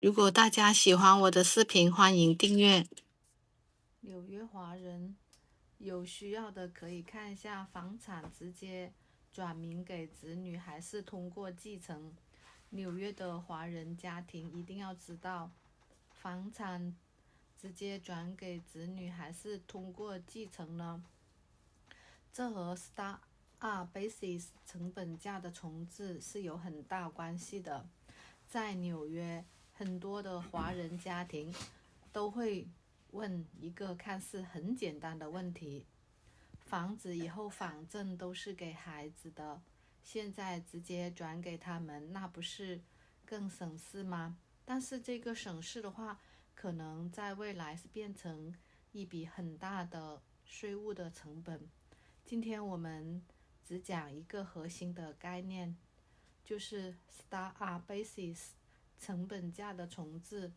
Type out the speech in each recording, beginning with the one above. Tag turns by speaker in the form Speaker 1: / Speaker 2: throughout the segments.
Speaker 1: 如果大家喜欢我的视频，欢迎订阅。
Speaker 2: 纽约华人有需要的可以看一下房产直接转名给子女，还是通过继承。纽约的华人家庭一定要知道，房产直接转给子女还是通过继承呢？这和 Start Up Basis 成本价的重置是有很大关系的。在纽约，很多的华人家庭都会问一个看似很简单的问题：房子以后反正都是给孩子的，现在直接转给他们，那不是更省事吗？但是这个省事的话，可能在未来是变成一笔很大的税务的成本。今天我们只讲一个核心的概念，就是 Start-up Basis 成本价的重置，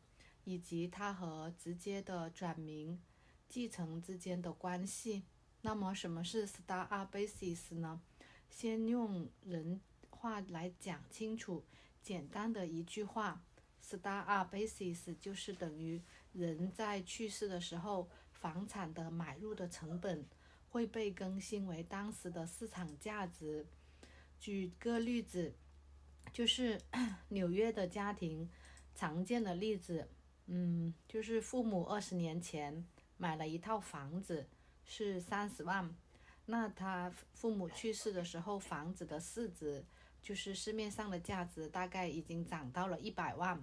Speaker 2: 以及它和直接的转名、继承之间的关系。那么什么是 Start-up Basis 呢？先用人话来讲清楚，简单的一句话，Start-up Basis 就是等于人在去世的时候，房产的买入的成本会被更新为当时的市场价值。举个例子，就是纽约的家庭常见的例子，就是父母20年前买了一套房子，是30万。那他父母去世的时候，房子的市值就是市面上的价值大概已经涨到了100万。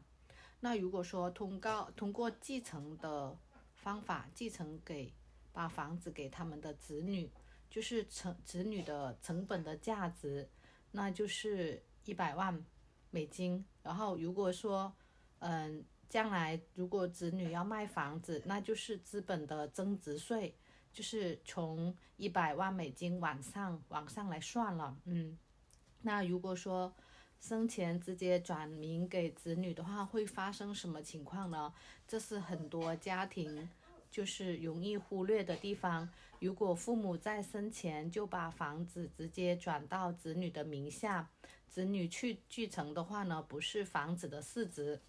Speaker 2: 那如果说通过继承的方法继承把房子给他们的子女，就是子女的成本的价值，那就是100万美金。然后如果说将来如果子女要卖房子，那就是资本的增值税，就是从100万美金往上来算了。那如果说生前直接转名给子女的话，会发生什么情况呢？这是很多家庭就是容易忽略的地方。如果父母在生前就把房子直接转到子女的名下，子女去继承的话呢，不是房子的市值，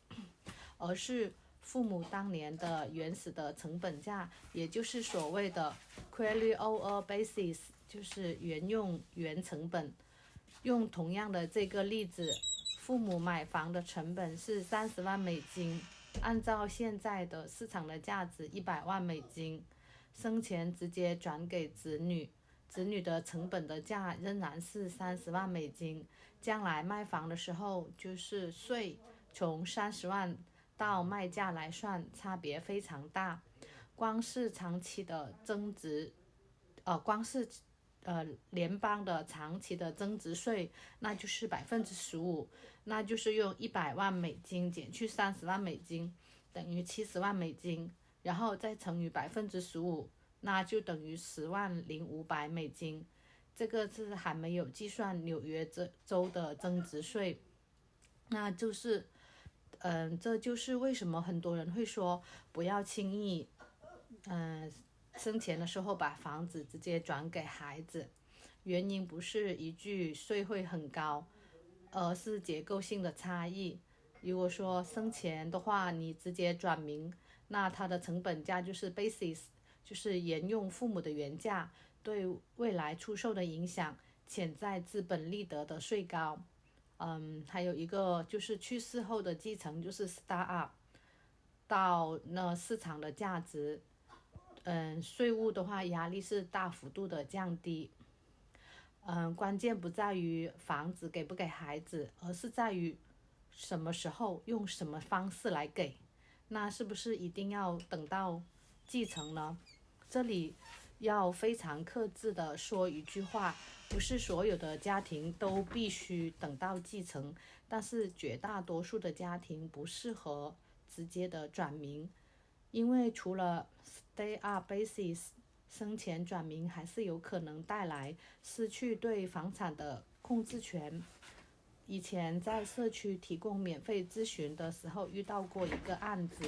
Speaker 2: 而是父母当年的原始的成本价，也就是所谓的 carry-over basis， 就是原用原成本。用同样的这个例子，父母买房的成本是30万美金，按照现在的市场的价值100万美金，生前直接转给子女，子女的成本的价仍然是30万美金。将来卖房的时候，就是税从30万到卖价来算，差别非常大。光是长期的增值，光是联邦的长期的增值税，那就是15%，那就是用100万美金减去30万美金，等于70万美金，然后再乘以15%，那就等于10.5万美金。这个是还没有计算纽约州的增值税。那就是这就是为什么很多人会说不要轻易生前的时候把房子直接转给孩子。原因不是一句税会很高，而是结构性的差异。如果说生前的话，你直接转名，那它的成本价就是 basis， 就是沿用父母的原价，对未来出售的影响，潜在资本利得的税高。还有一个就是去世后的继承，就是 start up 到那市场的价值，税务的话压力是大幅度的降低。关键不在于房子给不给孩子，而是在于什么时候用什么方式来给。那是不是一定要等到继承呢？这里要非常克制的说一句话，不是所有的家庭都必须等到继承，但是绝大多数的家庭不适合直接的转名，因为除了 stay up basis， 生前转名还是有可能带来失去对房产的控制权。以前在社区提供免费咨询的时候遇到过一个案子，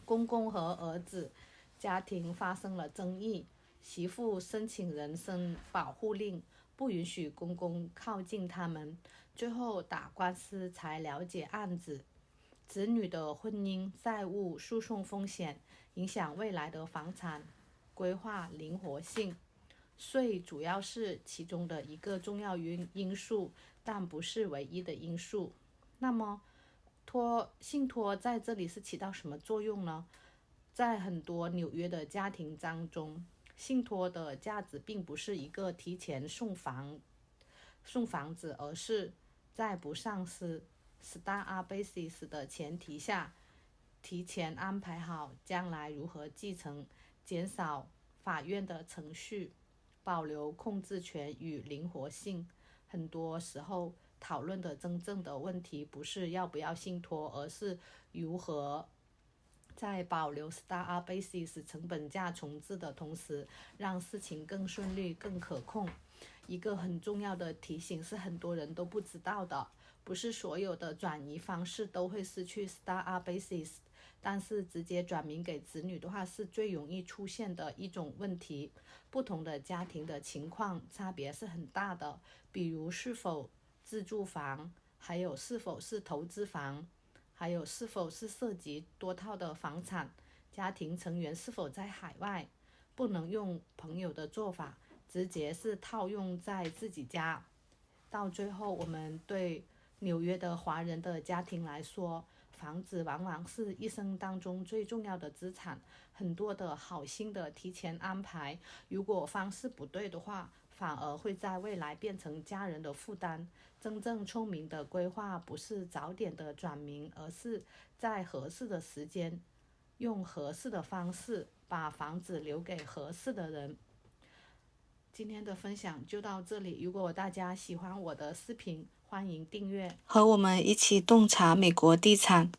Speaker 2: 公公和儿子家庭发生了争议，媳妇申请人身保护令，不允许公公靠近他们，最后打官司才了解案子。子女的婚姻、债务、诉讼风险，影响未来的房产规划灵活性。税主要是其中的一个重要因素，但不是唯一的因素。那么，信托在这里是起到什么作用呢？在很多纽约的家庭当中，信托的价值并不是一个提前送房子，而是在不丧失 start-up basis 的前提下，提前安排好将来如何继承，减少法院的程序，保留控制权与灵活性。很多时候讨论的真正的问题不是要不要信托，而是如何在保留 start-up basis 成本价重置的同时，让事情更顺利、更可控。一个很重要的提醒是很多人都不知道的，不是所有的转移方式都会失去 start-up basis， 但是直接转名给子女的话是最容易出现的一种问题。不同的家庭的情况差别是很大的，比如是否自住房，还有是否是投资房，还有是否是涉及多套的房产，家庭成员是否在海外，不能用朋友的做法直接是套用在自己家。到最后，我们对纽约的华人的家庭来说，房子往往是一生当中最重要的资产。很多的好心的提前安排，如果方式不对的话，反而会在未来变成家人的负担。真正聪明的规划不是早点的转名，而是在合适的时间，用合适的方式把房子留给合适的人。今天的分享就到这里，如果大家喜欢我的视频，欢迎订阅。
Speaker 1: 和我们一起洞察美国地产。